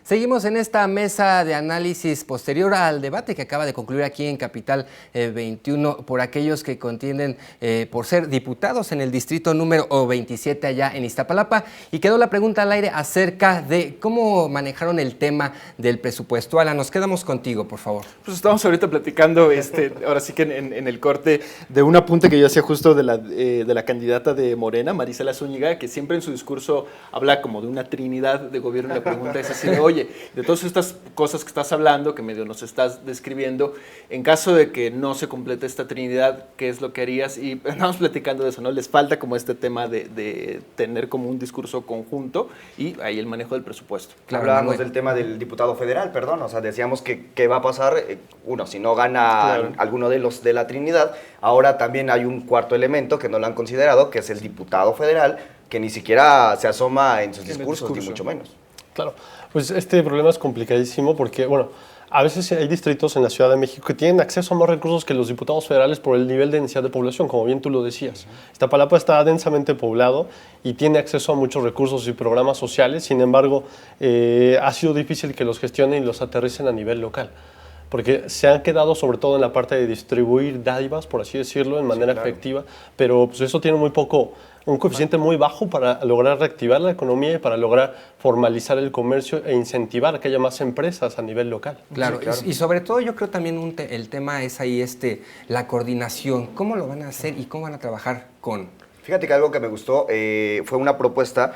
Seguimos en esta mesa de análisis posterior al debate que acaba de concluir aquí en Capital 21 por aquellos que contienden por ser diputados en el distrito número 27 allá en Iztapalapa, y quedó la pregunta al aire acerca de cómo manejaron el tema del presupuesto. Alan, nos quedamos contigo, por favor. Pues estamos ahorita platicando, ahora sí que en el corte, de un apunte que yo hacía justo de la candidata de Morena, Marisela Zúñiga, que siempre en su discurso habla como de una trinidad de gobierno, y la pregunta es así de, oye, de todas estas cosas que estás hablando, que medio nos estás describiendo, en caso de que no se complete esta trinidad, ¿qué es lo que harías? Y estamos platicando de eso, ¿no? Les falta como este tema de tener como un discurso conjunto y ahí el manejo del presupuesto. Claro, hablábamos del tema del diputado federal, perdón, o sea, decíamos que qué va a pasar, uno, si no gana alguno de los de la trinidad, ahora también hay un cuarto elemento que no lo han considerado, que es el diputado federal, que ni siquiera se asoma en sus discursos, ni mucho menos. Claro, pues este problema es complicadísimo porque, bueno, a veces hay distritos en la Ciudad de México que tienen acceso a más recursos que los diputados federales por el nivel de densidad de población, como bien tú lo decías. Iztapalapa está densamente poblado y tiene acceso a muchos recursos y programas sociales, sin embargo, ha sido difícil que los gestionen y los aterricen a nivel local, porque se han quedado sobre todo en la parte de distribuir dádivas, por así decirlo, en manera efectiva, pero pues eso tiene un coeficiente muy bajo para lograr reactivar la economía y para lograr formalizar el comercio e incentivar que haya más empresas a nivel local. Claro, Sí, claro. Y sobre todo yo creo también el tema es ahí la coordinación. ¿Cómo lo van a hacer y cómo van a trabajar con? Fíjate que algo que me gustó fue una propuesta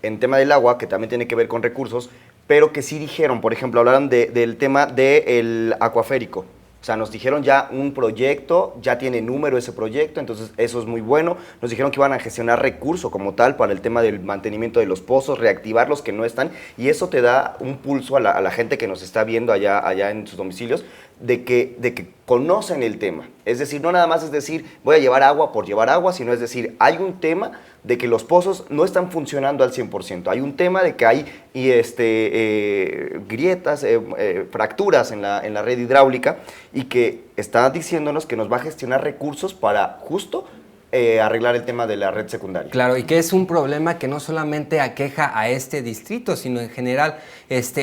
en tema del agua, que también tiene que ver con recursos, pero que sí dijeron, por ejemplo, hablaron del tema del acuaférico. O sea, nos dijeron ya un proyecto, ya tiene número ese proyecto, entonces eso es muy bueno. Nos dijeron que iban a gestionar recursos como tal para el tema del mantenimiento de los pozos, reactivar los que no están, y eso te da un pulso a la gente que nos está viendo allá en sus domicilios, de que conocen el tema. Es decir, no nada más es decir, voy a llevar agua por llevar agua, sino es decir, hay un tema de que los pozos no están funcionando al 100%. Hay un tema de que hay grietas, fracturas en la red hidráulica, y que está diciéndonos que nos va a gestionar recursos para justo arreglar el tema de la red secundaria. Claro, y que es un problema que no solamente aqueja a este distrito, sino en general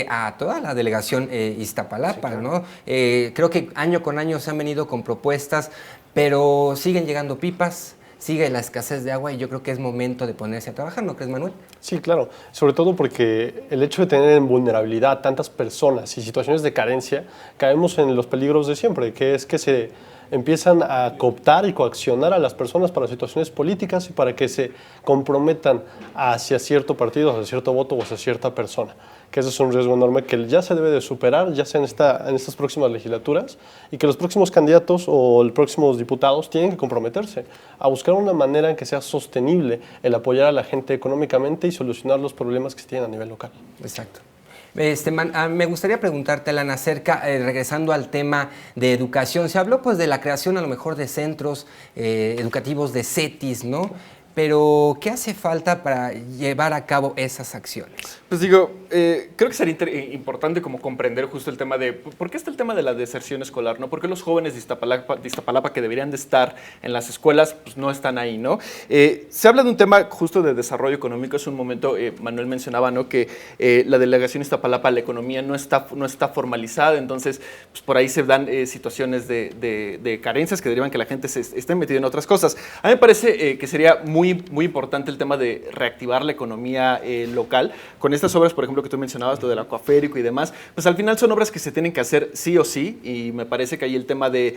a toda la delegación Iztapalapa, sí, claro, ¿no? Creo que año con año se han venido con propuestas, pero siguen llegando pipas, sigue la escasez de agua, y yo creo que es momento de ponerse a trabajar, ¿no crees, Manuel? Sí, claro, sobre todo porque el hecho de tener en vulnerabilidad tantas personas y situaciones de carencia, caemos en los peligros de siempre, que es que se empiezan a cooptar y coaccionar a las personas para situaciones políticas y para que se comprometan hacia cierto partido, hacia cierto voto o hacia cierta persona. Que ese es un riesgo enorme que ya se debe de superar, ya sea en estas próximas legislaturas, y que los próximos candidatos o los próximos diputados tienen que comprometerse a buscar una manera en que sea sostenible el apoyar a la gente económicamente y solucionar los problemas que se tienen a nivel local. Exacto. Me gustaría preguntarte, Alan, acerca, regresando al tema de educación. Se habló pues de la creación a lo mejor de centros educativos, de CETIS, ¿no? Pero, ¿qué hace falta para llevar a cabo esas acciones? Pues digo, creo que sería importante como comprender justo el tema de, ¿por qué está el tema de la deserción escolar, no? ¿Por qué los jóvenes de Iztapalapa que deberían de estar en las escuelas, pues no están ahí, ¿no? Se habla de un tema justo de desarrollo económico. Hace un momento Manuel mencionaba, ¿no?, que la delegación Iztapalapa, la economía no está formalizada, entonces pues por ahí se dan situaciones de carencias que derivan que la gente se esté metida en otras cosas. A mí me parece que sería muy importante el tema de reactivar la economía local. Con estas obras, por ejemplo, que tú mencionabas, lo del acuaférico y demás, pues al final son obras que se tienen que hacer sí o sí, y me parece que ahí el tema de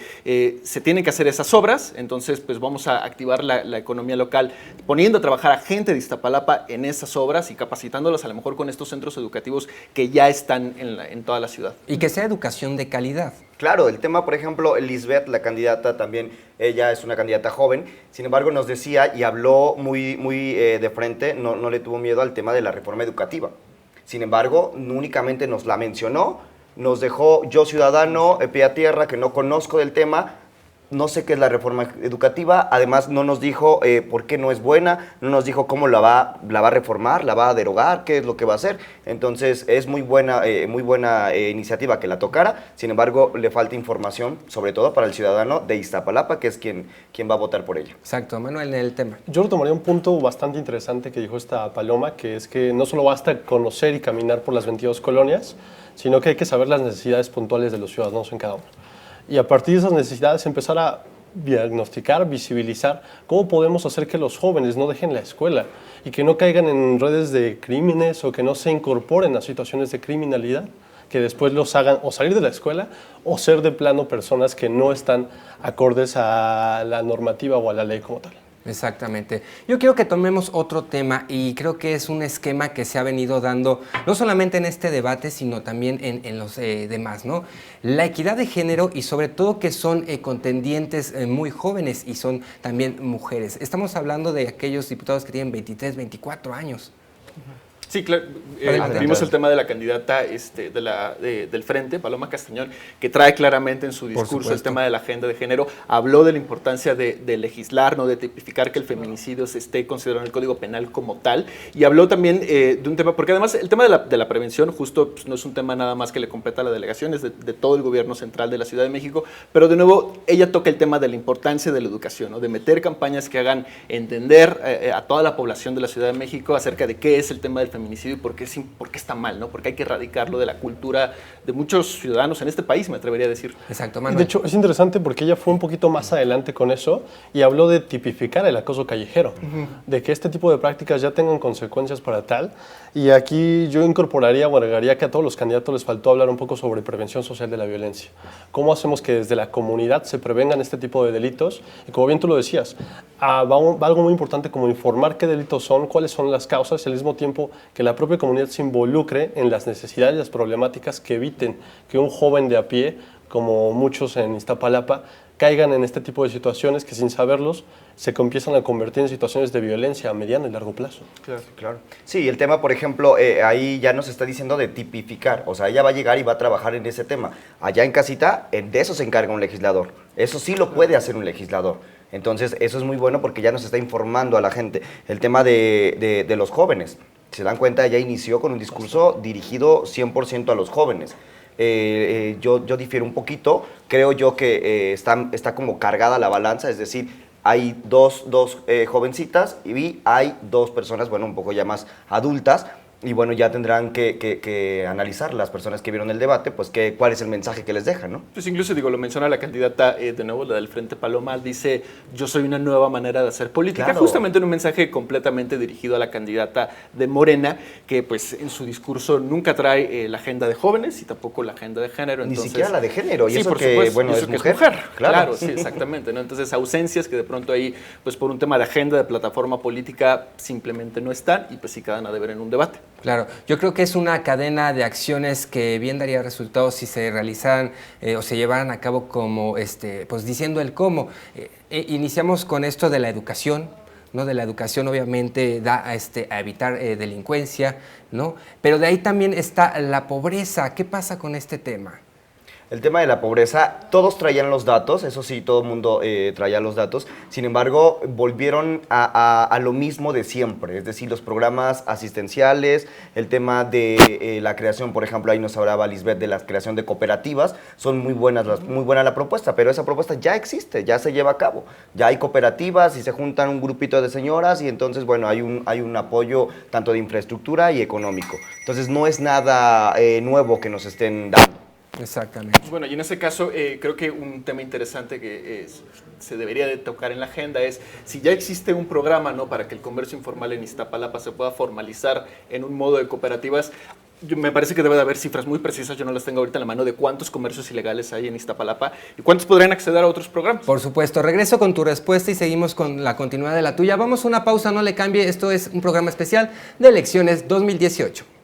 se tienen que hacer esas obras, entonces pues vamos a activar la economía local, poniendo a trabajar a gente de Iztapalapa en esas obras y capacitándolos a lo mejor con estos centros educativos que ya están en toda la ciudad. Y que sea educación de calidad. Claro, el tema, por ejemplo, Lisbeth, la candidata también, ella es una candidata joven, sin embargo nos decía y habló muy de frente, no le tuvo miedo al tema de la reforma educativa. Sin embargo, únicamente nos la mencionó, nos dejó yo ciudadano, pie a tierra, que no conozco del tema, no sé qué es la reforma educativa, además no nos dijo por qué no es buena, no nos dijo cómo la va a reformar, la va a derogar, qué es lo que va a hacer. Entonces es muy buena iniciativa que la tocara, sin embargo le falta información, sobre todo para el ciudadano de Iztapalapa, que es quien va a votar por ella. Exacto, Manuel, en el tema. Yo retomaría un punto bastante interesante que dijo esta Paloma, que es que no solo basta conocer y caminar por las 22 colonias, sino que hay que saber las necesidades puntuales de los ciudadanos en cada uno. Y a partir de esas necesidades empezar a diagnosticar, visibilizar cómo podemos hacer que los jóvenes no dejen la escuela y que no caigan en redes de crímenes o que no se incorporen a situaciones de criminalidad que después los hagan o salir de la escuela o ser de plano personas que no están acordes a la normativa o a la ley como tal. Exactamente. Yo quiero que tomemos otro tema y creo que es un esquema que se ha venido dando no solamente en este debate, sino también en los demás, ¿no? La equidad de género y sobre todo que son contendientes muy jóvenes y son también mujeres. Estamos hablando de aquellos diputados que tienen 23, 24 años. Sí, claro. Vimos el tema de la candidata del Frente, Paloma Castañón, que trae claramente en su discurso el tema de la agenda de género. Habló de la importancia de legislar, ¿no? De tipificar que el feminicidio se esté considerado en el Código Penal como tal. Y habló también de un tema, porque además el tema de la prevención justo pues, no es un tema nada más que le compete a la delegación, es de todo el gobierno central de la Ciudad de México. Pero de nuevo, ella toca el tema de la importancia de la educación, ¿no? De meter campañas que hagan entender a toda la población de la Ciudad de México acerca de qué es el tema del feminicidio y por qué está mal, ¿no? Porque hay que erradicarlo de la cultura de muchos ciudadanos en este país, me atrevería a decir. Exacto, Manuel. De hecho, es interesante porque ella fue un poquito más adelante con eso y habló de tipificar el acoso callejero, de que este tipo de prácticas ya tengan consecuencias para tal. Y aquí yo incorporaría o agregaría que a todos los candidatos les faltó hablar un poco sobre prevención social de la violencia. ¿Cómo hacemos que desde la comunidad se prevengan este tipo de delitos? Y como bien tú lo decías, va algo muy importante como informar qué delitos son, cuáles son las causas y al mismo tiempo que la propia comunidad se involucre en las necesidades y las problemáticas que eviten que un joven de a pie, como muchos en Iztapalapa, caigan en este tipo de situaciones que sin saberlos se empiezan a convertir en situaciones de violencia a mediano y largo plazo. Claro, claro. Sí, el tema, por ejemplo, ahí ya nos está diciendo de tipificar, o sea, ella va a llegar y va a trabajar en ese tema. Allá en casita, de eso se encarga un legislador. Eso sí lo puede hacer un legislador. Entonces, eso es muy bueno porque ya nos está informando a la gente. El tema de los jóvenes. Si se dan cuenta, ella inició con un discurso dirigido 100% a los jóvenes. Yo difiero un poquito, creo yo que está como cargada la balanza, es decir, hay dos jovencitas y hay dos personas, bueno, un poco ya más adultas, y bueno, ya tendrán que analizar las personas que vieron el debate, pues cuál es el mensaje que les dejan, ¿no? Pues incluso, lo menciona la candidata, de nuevo, la del Frente Paloma, dice, yo soy una nueva manera de hacer política, claro. Justamente en un mensaje completamente dirigido a la candidata de Morena, que pues en su discurso nunca trae la agenda de jóvenes y tampoco la agenda de género. Ni entonces, siquiera la de género, y sí, eso por que, supuesto, bueno, eso es que mujer. Claro, sí, exactamente, ¿no? Entonces, ausencias que de pronto ahí, pues por un tema de agenda, de plataforma política, simplemente no están y pues sí quedan a deber en un debate. Claro, yo creo que es una cadena de acciones que bien daría resultados si se realizaran o se llevaran a cabo como, pues diciendo el cómo. Iniciamos con esto de la educación, ¿no? De la educación obviamente da a evitar delincuencia, ¿no? Pero de ahí también está la pobreza. ¿Qué pasa con este tema? El tema de la pobreza, todos traían los datos, eso sí, todo el mundo traía los datos, sin embargo, volvieron a lo mismo de siempre, es decir, los programas asistenciales, el tema de la creación, por ejemplo, ahí nos hablaba Lisbeth de la creación de cooperativas, son muy buena la propuesta, pero esa propuesta ya existe, ya se lleva a cabo, ya hay cooperativas y se juntan un grupito de señoras y entonces, bueno, hay un apoyo tanto de infraestructura y económico, entonces no es nada nuevo que nos estén dando. Exactamente. Bueno, y en ese caso creo que un tema interesante que se debería de tocar en la agenda es si ya existe un programa, ¿no? Para que el comercio informal en Iztapalapa se pueda formalizar en un modo de cooperativas. Me parece que debe de haber cifras muy precisas, yo no las tengo ahorita en la mano, de cuántos comercios ilegales hay en Iztapalapa y cuántos podrían acceder a otros programas. Por supuesto, regreso con tu respuesta y seguimos con la continuidad de la tuya. Vamos a una pausa, no le cambie, esto es un programa especial de elecciones 2018.